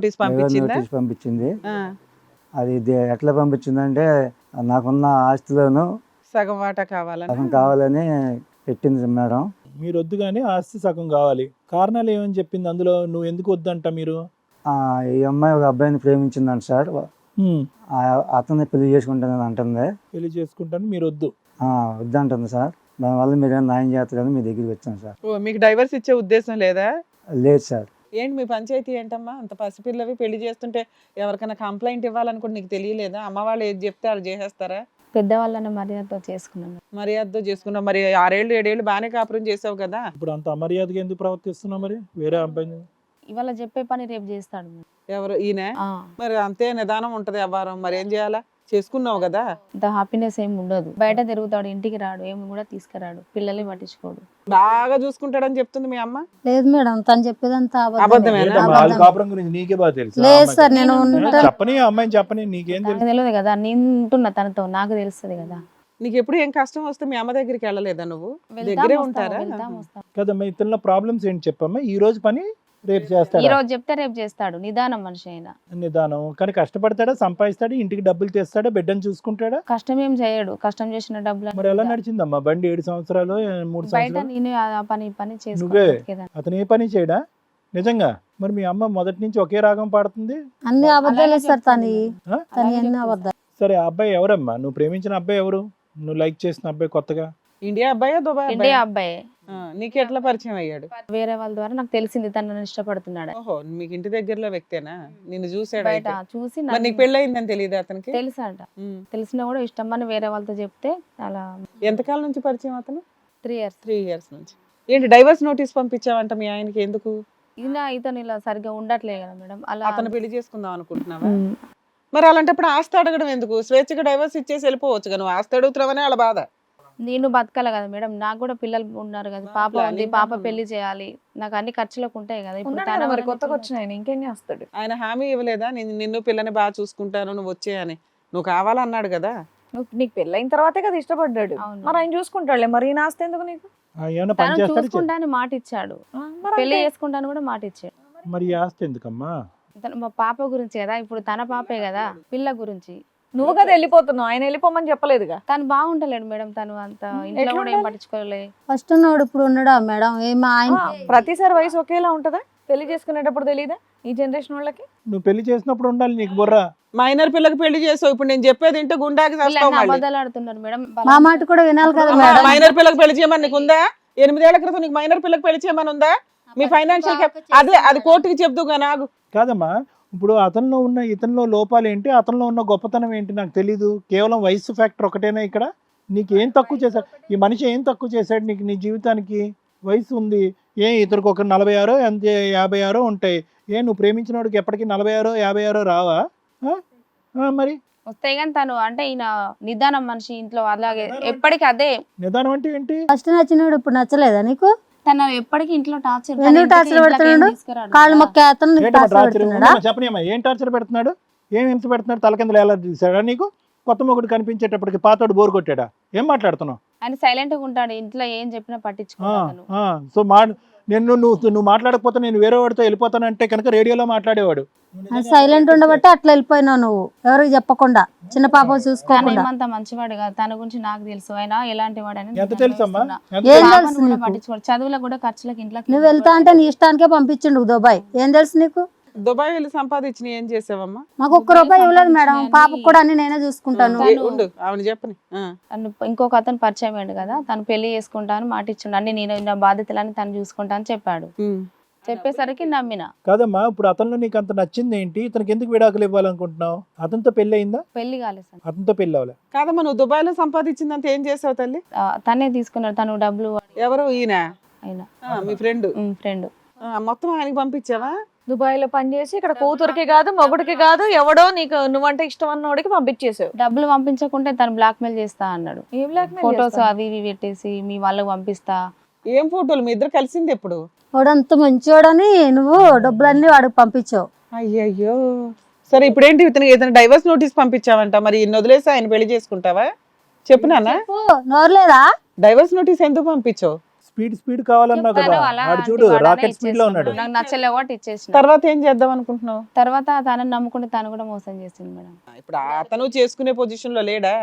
Notice పంపించిందా? Notice పంపించింది. ఆ, అది ఎట్లా పంపించిందంటే నాకున్న ఆస్తిలోను సగం వాటా కావాలని. సగం కావాలని పెట్టింది మేడం. మీరు వద్దు కానీ ఆస్తి సగం కావాలి. కారణాలు ఏమని చెప్పింది అందులో? నువ్వు ఎందుకు వద్దంట మీరు? ఈ అమ్మాయి ఒక అబ్బాయిని ప్రేమించిందంట సార్. హ్మ్. అతన్ని పెళ్లి చేసుకుంటానని అంటుంది. పెళ్లి చేసుకుంటాను మీరు వద్దు. వద్దంటుంది సార్. దానివల్ల మీరేం న్యాయం చేస్తారని మీ దగ్గరికి వచ్చాను సార్. ఓ, మీకు డైవర్స్ ఇచ్చే ఉద్దేశం లేదా? లేదు సార్. ఏంటి మీ పంచాయతీ ఏంటమ్మా? అంత పసిపిల్లవి పెళ్లి చేస్తుంటే ఎవరికైనా కంప్లైంట్ ఇవ్వాలనుకుంటే నీకు తెలియలేదా? అమ్మ వాళ్ళు ఏది చెప్తే వాళ్ళు చేసేస్తారా? పెద్దవాళ్ళని మర్యాదతో చేసుకున్నాను. మర్యాదతో చేసుకున్నావు. మరి 6 ఏళ్ళు 7 ఏళ్ళు బాగానే కాపురం చేసావు కదా. ఇప్పుడు అంత అమర్యాదగా ఎందుకు ప్రవర్తిస్తున్నావు మరి? వేరే అబ్బాయి ఇవాళ చెప్పే పని రేపు చేస్తాడు మేడం. ఎవరు ఈయన? ఆ, మరి అంతే నిదానం ఉంటది వ్యవహారం. మరి ఏం చేయాలా? చేసుకున్నావు కదా. అంత హ్యాపీనెస్ ఏమి ఉండదు. బయట తిరుగుతాడు, ఇంటికి రాడు, ఏమి కూడా తీసుకురాడు, పిల్లల్ని పట్టించుకోడు. బాగా చూసుకుంటాడని చెప్తుంది మీ అమ్మ. లేదు మేడం, తను చెప్పేదంతా అబద్ధమేనా? ఏంటమ్మా, వాళ్ళ కాపురం గురించి నీకే బాగా తెలుసు. లేదు సార్, నేను చెప్పని అమ్మాయిని చెప్పని నీకేం నాకు తెలుసు? తెలియదు కదా, నేను ఉంటున్నా తనతో, నాకు తెలుస్తుంది కదా. నీకు ఎప్పుడు ఏం కష్టం వస్తే మీ అమ్మ దగ్గరికి వెళ్ళలేదా నువ్వు? వెళ్తాం, దగ్గరే వస్తాం, ఉంటారా? వెళ్తాం, వస్తాం. కదమ్మా, ఇతనిలో ప్రాబ్లమ్స్ ఏంటి చెప్పమ్మా. ఈ రోజు పని రేపు ఈ చేస్తాడా? రోజు చెప్తే రేపు చేస్తాడు. నిదానం మనిషి అయినా. నిదానం. కానీ కష్టపడతాడా, సంపాదిస్తాడా, ఇంటికి డబ్బులు తెస్తాడా, బిడ్డను చూసుకుంటాడా? కష్టం ఏం చేయడు. కష్టం చేసిన డబ్బులు మరి ఎలా నడిచిందమ్మా బండి? 7 సంవత్సరాలు 3 బయట సంవత్సరాలు నేను ఆ పని నువ్వే? చేసుకుని అతను ఏ పని చేయడా నిజంగా? మరి మీ అమ్మ మొదటి నుంచి ఒకే రాగం పాడుతుంది. అన్ని అబద్ధాలు సార్. తను ఆ? తను అన్ని అబద్ధాలు. సరే, ఆ అబ్బాయి ఎవరమ్మా? నువ్వు ప్రేమించిన అబ్బాయి ఎవరు? నువ్వు లైక్ చేసిన అబ్బాయి కొత్తగా? ఇండియా అబ్బాయా దుబాయ్ ఇండియా అబ్బాయా? అబ్బాయి. నీకు ఎట్లా పరిచయం అయ్యాడు? వేరే వాళ్ళ ద్వారా నాకు తెలిసింది తను నన్ను ఇష్టపడుతున్నాడు. ఓహో, మీకు ఇంటి దగ్గరలో వ్యక్తేనా? నిన్ను చూసాడు బయట అయితే. చూసి మరి నన్ను నీకు పెళ్ళయిందని తెలియదు అతనికి? తెలుసంట. ఉమ్. తెలిసినా కూడా ఇష్టం అని వేరే వాళ్ళతో చెప్తే అలా ఎంతకాలం నుంచి పరిచయం అతను? 3 years. 3 years నుంచి. ఏంటి డైవర్స్ నోటీస్ పంపించావంట మీ ఆయనకి? ఎందుకు? ఇతను ఇలా సరిగ్గా ఉండట్లే కదా మేడం, అలా అతను పెళ్లి చేసుకుందాం అనుకుంటున్నావా? ఉమ్. మరి అలాంటప్పుడు ఆస్తి అడగడం ఎందుకు? స్వేచ్ఛగా డైవర్స్ ఇచ్చేసి వెళ్ళిపోవచ్చు. నువ్వు ఆస్తి అడుగుతున్నావని వాళ్ళ బాధ. నేను బతకాలి కదా మేడం, నాకు కూడా పిల్లలు ఉన్నారు కదా, పాప అట్లా ఉంది, నీ పాప నాన్న. పెళ్లి చేయాలి, నాకు అన్ని ఖర్చులకు ఉంటాయి కదా. ఇప్పుడు ఉన్నాడు తన కదా మరి, వల్ల కొత్తగా నేను- వచ్చిన ఆయన ఇంకేం చేస్తాడు? ఆయన హామీ ఇవ్వలేదా? నిన్ను పిల్లని బాగా చూసుకుంటాను, నువ్వు వచ్చేయని. నువ్వు కావాలన్నాడు కదా. నీకు పెళ్ళైన తర్వాతే కదా ఇష్టపడ్డాడు. అవును. మరి ఆయన చూసుకుంటాడులే, మరి ఈ నాస్తి ఎందుకు నీకు? ఏమన్నా పని తను చేస్తాడు? చూసుకుంటాను మాట ఇచ్చాడు, మరి పెళ్లి అంతే. చేసుకుంటాను కూడా మాట ఇచ్చాడు. మరి ఈ ఆస్తి ఎందుకమ్మా? మా పాప గురించి కదా, ఇప్పుడు తన పాపే కదా, పిల్ల గురించి. నువ్వు కదా వెళ్ళిపోతున్నావు, ఆయన వెళ్ళిపోమని చెప్పలేదుగా. తను బాగుంటలేడు మేడం, తను అంత ఇంట్లో ఎట్లా కూడా ఏం ఉండాలి? పట్టించుకోలే. ఫస్ట్ ఉన్నాడు, ఇప్పుడు ఉన్నాడా మేడం? ఏం ఆయన ప్రతిసారి వయసు ఒకేలా ఉంటదా? పెళ్లి చేసుకునేటప్పుడు తెలియదా ఈ జనరేషన్ వాళ్ళకి? నువ్వు పెళ్లి చేసినప్పుడు ఉండాలి నీకు బుర్ర. మైనర్ పిల్లకి పెళ్లి చేసావు. ఇప్పుడు నేను చెప్పేది ఇంటే గుండాకి చేస్తావు వీళ్ళన్నీ మళ్ళీ. అబద్ధాలు ఆడుతున్నారు మేడం. మా మాట కూడా వినాలి కదా అమ్మా, మేడం. మైనర్ పిల్లకి పెళ్లి చేయమని నీకు ఉందా? 8 ఏళ్ల క్రితం నీకు మైనర్ పిల్లకి పెళ్లి చేయమని ఉందా? మీ ఫైనాన్షియల్ అదే అది కోర్టుకి చెప్దు నాగు. కాదమ్మా, ఇప్పుడు అతనిలో ఉన్న ఇతనిలో లోపాలు ఏంటి, అతనిలో ఉన్న గొప్పతనం ఏంటి నాకు తెలీదు. కేవలం వయసు ఫ్యాక్టర్ ఒకటేనా ఇక్కడ? నీకు ఏం తక్కువ చేశాడు ఈ మనిషి? ఏం తక్కువ చేశాడు నీకు నీ జీవితానికి? వయసు ఉంది. ఇతనికి ఒక 46 అంతే 56 ఉంటాయి. నువ్వు ప్రేమించిన వాడికి ఎప్పటికీ 46 56 రావా? మరి వస్తాయి కానీ తను అంటే ఈయన నిదానం మనిషి, ఇంట్లో అలాగే ఎప్పటికీ అదే. నిదానం అంటే ఏంటి? ఫస్ట్ నచ్చినాడు, ఇప్పుడు నచ్చలేదా నీకు? తను ఎప్పటికీ ఇంట్లో టార్చర్. ఎందుకు టార్చర్ పెడుతున్నాడు? కాళ్ళు మొక్క అతను ఏంటమ్మా టార్చర్ టార్చర్? పెడుతున్నాడా? చెప్పనమ్మా, ఏం టార్చర్ పెడుతున్నాడు? ఏం హింస పెడుతున్నాడు? తల కింద ఎలా తీసాడా నీకు? కొత్త మొగుడు కనిపించేటప్పటికి పాతోడు బోర్ కొట్టాడా? ఏం మాట్లాడుతున్నావు? ఆయన సైలెంట్ గా ఉంటాడు, ఇంట్లో ఏం చెప్పినా పట్టించుకోను. సో నువ్వు మాట్లాడకపోతే నేను వేరే వాడితో వెళ్ళిపోతానంటే కనుక రేడియోలో మాట్లాడేవాడు. సైలెంట్ ఉండబట్టి అట్లా వెళ్ళిపోయినావు నువ్వు, ఎవరికి చెప్పకుండా, చిన్న పాప చూసుకోకుండా. ఏమంత మంచివాడు కాదు, తన గురించి నాకు తెలుసు. ఆయన ఎలాంటి వాడు అని ఎంత తెలుసమ్మా? ఏం పాపను తెలుసు కూడా నీకు? పట్టించుకోడు, చదువులకు కూడా ఖర్చులకు ఇంట్లో నువ్వు వెళ్తా అంటే నీ ఇష్టానికే పంపించిండు దుబాయ్. ఏం తెలుసు నీకు? దుబాయ్ వెళ్ళి సంపాదించిన ఏం చేసావమ్మా? మాకు ₹1 ఇవ్వలేదు మేడం. పాపకు కూడా అన్ని నేనే చూసుకుంటాను. ఉండు ఆవిడ చెప్పని. ఇంకొక అతను పరిచయం అయ్యాడు కదా, తను పెళ్లి చేసుకుంటాను మాట ఇచ్చిండు, అన్ని నేను నా బాధ్యతలని తను చూసుకుంటా అని చెప్పాడు. చెప్పేసరికి నమ్మిన. కాదమ్మా, ఇప్పుడు అతనిలో నీకు అంత నచ్చింది ఏంటి? ఇతనికి ఎందుకు విడాకులు ఇవ్వాలనుకుంటున్నావు? అతనితో పెళ్లి అయిందా? పెళ్లి కాలేదు సార్. అతనితో పెళ్లి అవ్వలే. కాదమ్మా, నువ్వు దుబాయ్ లో సంపాదించిందంత ఏం చేసావు తల్లి? తనే తీసుకున్నాడు, తను డబ్బులు ఎవరు? ఈయన అయినా మీ ఫ్రెండ్? ఫ్రెండ్. మొత్తం ఆయనకి పంపించావా? దుబాయ్ లో పనిచేసి ఇక్కడ కూతురికి కాదు మొగుడికి కాదు, ఎవడో నీకు నువ్వంటే ఇష్టం అన్నోడికి పంపించేసావు. డబ్బులు పంపించకుంటే తను బ్లాక్ మెయిల్ చేస్తా అన్నాడు. ఏం బ్లాక్మెయిల్ ఫొటోస్ చేస్తావు? అవి ఇవి పెట్టేసి మీ వాళ్ళకి పంపిస్తా. ఏం ఫోటోలు? మీ ఇద్దరు కలిసింది ఎప్పుడు? వాడంత మంచివాడని నువ్వు డబ్బులన్నీ వాడికి పంపించావు. అయ్యయ్యో. సరే ఇప్పుడేంటి ఇతను డైవర్స్ నోటీస్ పంపించావంట, మరి ఇన్ని వదిలేసి ఆయన పెళ్లి చేసుకుంటావా? చెప్పు నాన్న. నోరు లేదా? డైవర్స్ నోటీస్ ఎందుకు పంపించావు? స్పీడ్ కావాలన్నావు కదా, చెప్పాను అలా వాడు అంటే చూడు వాడు రాకెట్ అదే స్పీడ్ లో ఉన్నాడు. ఇచ్చేస్తున్నాడు. నాకు నచ్చలే కాబట్టి ఇచ్చేసిన. తర్వాత ఏం చేద్దాం అనుకుంటున్నావు? తర్వాత తనని నమ్ముకుంటే తను కూడా మోసం చేసింది మేడం. ఇప్పుడు అతను చేసుకునే పొజిషన్ లో లేడా?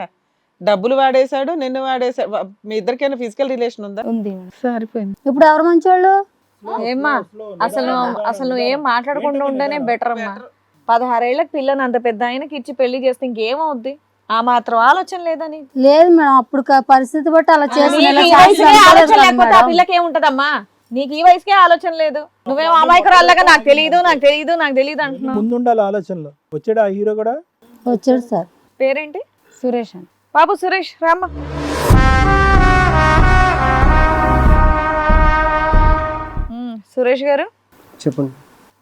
డబ్బులు వాడేశాడు, నిన్ను వాడేశాడు. మీ ఇద్దరికైనా ఫిజికల్ రిలేషన్ ఉందా? ఉంది మేడం. సరిపోయింది. ఇప్పుడు ఎవరు మంచోళ్ళు? ఏమ్మా అసలు నువ్వు ఏం మాట్లాడకుండా ఉండనే బెటర్ అమ్మా. 16 ఏళ్లకు పిల్లని అంత పెద్ద ఆయనకి ఇచ్చి పెళ్లి చేస్తే ఇంకేమవుద్ది? ఆ మాత్రం ఆలోచన లేదని. లేదు మేడం, అప్పుడు పరిస్థితి బట్టి అలా చేసిన నీకు ఈ వయసుకే ఆలోచన లేకపోతే ఆ పిల్లకి ఏముంటదమ్మా? నీకు ఈ వయసుకే ఆలోచన లేదు. నువ్వేమో అమాయకురాల్లాగా నాకు తెలియదు అంటున్నావు. ముందు ఉండాలి ఆలోచనలో. వచ్చాడు ఆ హీరో కూడా. వచ్చాడు సార్. పేరేంటి? సురేష్ అని. బాబు సురేష్ రామ్మ. సురేష్ గారు చెప్పండి.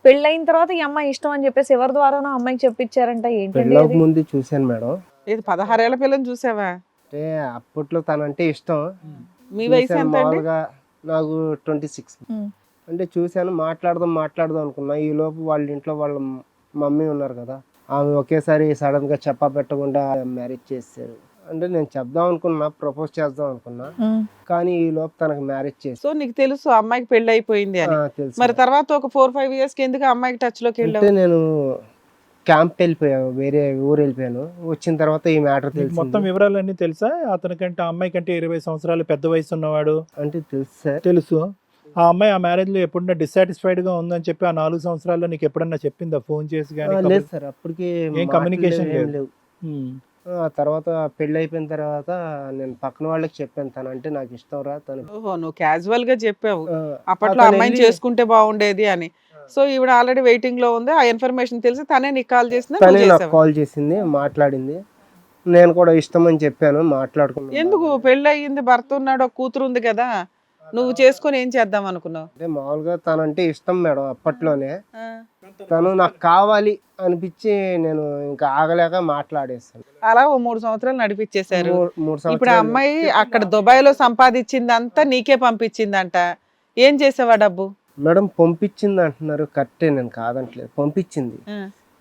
పెళ్ళైన తర్వాత ఈ అమ్మాయి ఇష్టం అని చెప్పేసి ఎవరి ద్వారానో అమ్మాయికి చెప్పించారంట. ఏంటండి పెళ్ళకి అది? ముందు చూశాను మేడం. ఇది 16 ఏళ్ల పిల్లని చూసావా? అంటే అప్పట్లో తనంటే ఇష్టం. మీ వయసు చూశాను ఎంత అండి? మామూలుగా నాకు 26. ఉమ్. అంటే చూశాను, మాట్లాడదాం అనుకున్నా. ఈ లోపు వాళ్ళ ఇంట్లో వాళ్ళ మమ్మీ ఉన్నారు కదా, ఆమె ఒకేసారి సడన్ గా చెప్పా పెట్టకుండా మ్యారేజ్ చేశారు. అంటే నేను చెప్దాం అనుకున్నా, ప్రపోజ్ చేద్దాం అనుకున్నా, కానీ ఈ లోపు తనకు మ్యారేజ్ చేసి. సో నీకు తెలుసు అమ్మాయికి పెళ్లి అయిపోయింది అని. తెలుసు. మరి తర్వాత ఒక 4-5 ఇయర్స్ కి ఎందుకు అమ్మాయికి టచ్ లోకి అంటే వెళ్ళావు? నేను క్యాంప్ వెళ్ళిపోయాను, వేరే ఊరు వెళ్ళిపోయాను. వచ్చిన తర్వాత ఈ మ్యాటర్ నీకు మొత్తం తెలిసింది. వివరాలన్నీ తెలుసా? అతనికంటే ఆ అమ్మాయి కంటే 20 సంవత్సరాలు పెద్ద వయసు ఉన్నవాడు అంటే తెలుసు సార్. తెలుసు. ఆ అమ్మాయి ఆ మ్యారేజ్ లో ఎప్పుడన్నా డిస్సాటిస్ఫైడ్ గా ఉందని చెప్పి ఆ 4 సంవత్సరాల్లో నీకు ఎప్పుడన్నా చెప్పిందా ఫోన్ చేసి కానీ? లేదు సార్, అప్పటికి ఏం కమ్యూనికేషన్ మాటలు ఏం లేదు. లేవు. ఆ తర్వాత పెళ్లి అయిపోయిన తర్వాత నేను పక్కన వాళ్ళకి చెప్పాను, తనంటే నాకు ఇష్టం రా తను. ఓహో, నువ్వు క్యాజువల్ గా చెప్పావు ఆ, అప్పట్లో అతను అమ్మాయిని వెళ్ళి- చేసుకుంటే బాగుండేది అని. సో ఈవిడ ఆల్రెడీ వెయిటింగ్ లో ఉంది. ఆ ఇన్ఫర్మేషన్ తెలిసి తనే నీకు కాల్ చేసిన తనే నాకు కాల్ చేసింది, మాట్లాడింది. నేను కూడా ఇష్టం అని చెప్పాను, మాట్లాడుకున్నాను. ఎందుకు? పెళ్లి అయ్యింది, భర్త ఉన్నాడు, ఒక కూతురు ఉంది కదా, నువ్వు చేసుకొని ఏం చేద్దాం అనుకున్నావు? అంటే మామూలుగా తనంటే ఇష్టం మేడం. అప్పట్లోనే తను నాకు కావాలి అనిపించి నేను ఇంకా ఆగలేక మాట్లాడేస్తాను. అలా ఓ 3 సంవత్సరాలు నడిపించేశారు. మూడు ఇప్పుడు ఆ సంవత్సరాలు అమ్మాయి అక్కడ దుబాయ్ లో సంపాదించిందంతా నీకే పంపించిందంట. ఏం చేసావా డబ్బు? మేడం పంపించింది అంటున్నారు, కరెక్టే, నేను కాదంటలేదు, పంపించింది. ఆ.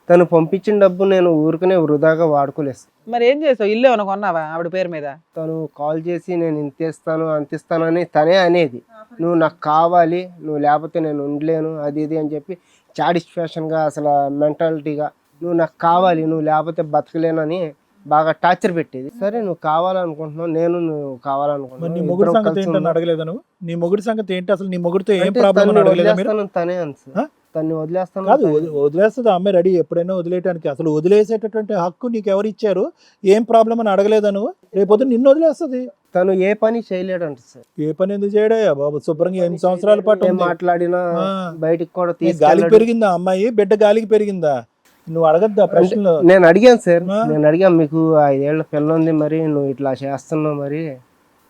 తను పంపించిన డబ్బు నేను ఊరికనే వృధాగా వాడుకోలేదు. మరి ఏం చేసావు? ఇల్లు ఏమైనా కొన్నావా ఆవిడ పేరు మీద? తను కాల్ చేసి నేను ఇంతేస్తాను అంతిస్తాను అని తనే అనేది. నువ్వు నాకు కావాలి, నువ్వు లేకపోతే నేను ఉండలేను, అది ఇది అని చెప్పి సాటిస్ఫాక్షన్గా, అసలు మెంటాలిటీగా నువ్వు నాకు కావాలి, నువ్వు లేకపోతే బతకలేనని బాగా టార్చర్ పెట్టేది. సరే నువ్వు కావాలనుకుంటున్నావు, నేను నువ్వు మరి నీ కావాలనుకుంటున్నావు, మొగుడు ఇద్దరం సంగతి కలిసి ఏంటని ఉందాం. అడగలేదా నువ్వు? నీ మొగుడు సంగతి ఏంటి అసలు? నీ మొగుడితో ఏం అంటే ప్రాబ్లం తన్ని అడగలేదా మీరు? వదిలేస్తాను తనే ఆ? తన్ని వదిలేస్తాను కాదు, తనే. వదిలేస్తుంది ఆ అమ్మాయి రెడీ ఎప్పుడైనా వదిలేయడానికి. అసలు వదిలేసేటటువంటి హక్కు నీకు ఎవరు ఇచ్చారు? ఏం ప్రాబ్లం అని అడగలేదా నువ్వు? రేపొద్దు నిన్ను వదిలేస్తుంది. తను ఏ పని చేయలేడంట సార్. ఏ పని ఎందుకు చేయడయ్యా బాబు? శుభ్రంగా 8 సంవత్సరాల పాటు ఏం ఉంది. మాట్లాడినా ఆ. బయటికి కూడా నీ గాలికి తీసుకెళ్ళాడు. పెరిగిందా అమ్మాయి? బిడ్డ గాలికి పెరిగిందా? నువ్వు అడగద్దా ప్రశ్నలు? నేను అడిగాను సార్, ఆ. నేను అడిగాను, మీకు 5 ఏళ్ల పిల్ల ఉంది, మరి నువ్వు ఇట్లా చేస్తున్నావు, మరి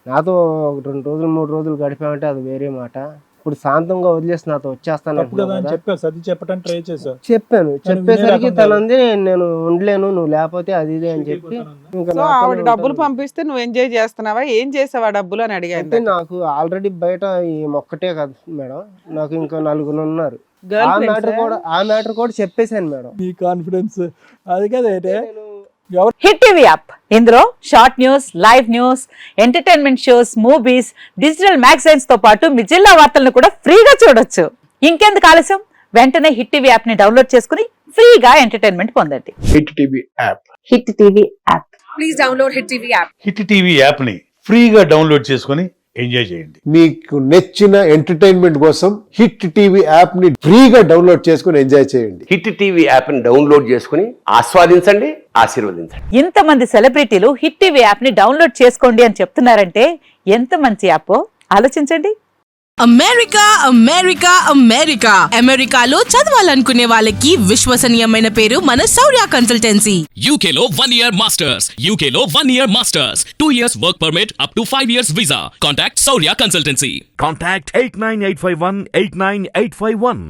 నాతో 2 రోజులు 3 రోజులు గడిపామంటే అది వేరే మాట. ఇప్పుడు శాంతంగా వదిలేసి నాతో వచ్చేస్తాను తప్పు కదా అని అంటున్నావు కదా. చెప్పావు, సర్ది చెప్పడానికి ట్రై చేసావు. చెప్పాను, కానీ చెప్పేసరికి వినే తను అంది నేను ఉండలేను, నువ్వు లేకపోతే అది ఇది అని చెప్పి ఇంకా సో నాతోనే ఆవిడ డబ్బులు ఉంటుంది. పంపిస్తే నువ్వు ఎంజాయ్ చేస్తున్నావా? ఏం చేసావా డబ్బులు అని అంటే అడిగాను. నాకు ఆల్రెడీ బయట ఈ మొక్కటే కదా మేడం, నాకు ఇంకా 4 ఉన్నారు. ఆ గర్ల్ మ్యాటర్ కూడా చెప్పేశాను మేడం. నీ కాన్ఫిడెన్స్ అది కదేటే. హిట్ టీవీ యాప్, ఇందులో short news, live news, entertainment shows, movies, digital magazines తో పాటు మీ జిల్లా వార్తలను కూడా ఫ్రీగా చూడొచ్చు. ఇంకెందుకు ఆలస్యం? వెంటనే హిట్ టీవీ యాప్ ని డౌన్లోడ్ చేసుకుని ఫ్రీగా ఎంటర్టైన్మెంట్ పొందండి. Hit TV app. Hit TV app. Hit TV app ని ఫ్రీగా డౌన్లోడ్ చేసుకొని ఎంజాయ్ చేయండి. మీకు నచ్చిన ఎంటర్టైన్మెంట్ కోసం హిట్ టీవీ యాప్ ని ఫ్రీగా డౌన్లోడ్ చేసుకుని ఎంజాయ్ చేయండి. హిట్ టీవీ యాప్ ని డౌన్లోడ్ చేసుకుని ఆస్వాదించండి, ఆశీర్వదించండి. ఇంతమంది సెలబ్రిటీలు హిట్ టీవీ యాప్ ని డౌన్లోడ్ చేసుకోండి అని చెప్తున్నారంటే ఎంత మంచి యాప్ ఆలోచించండి. అమెరికా అమెరికా అమెరికా అమెరికాలో చదవాలనుకునే వాళ్ళకి విశ్వసనీయమైన పేరు మన శౌర్య కన్సల్టెన్సీ. UK లో 1 year masters, UK లో 1 year masters, 2 years work permit up to 5 years visa. Contact Saurya Consultancy. Contact 89851 89851.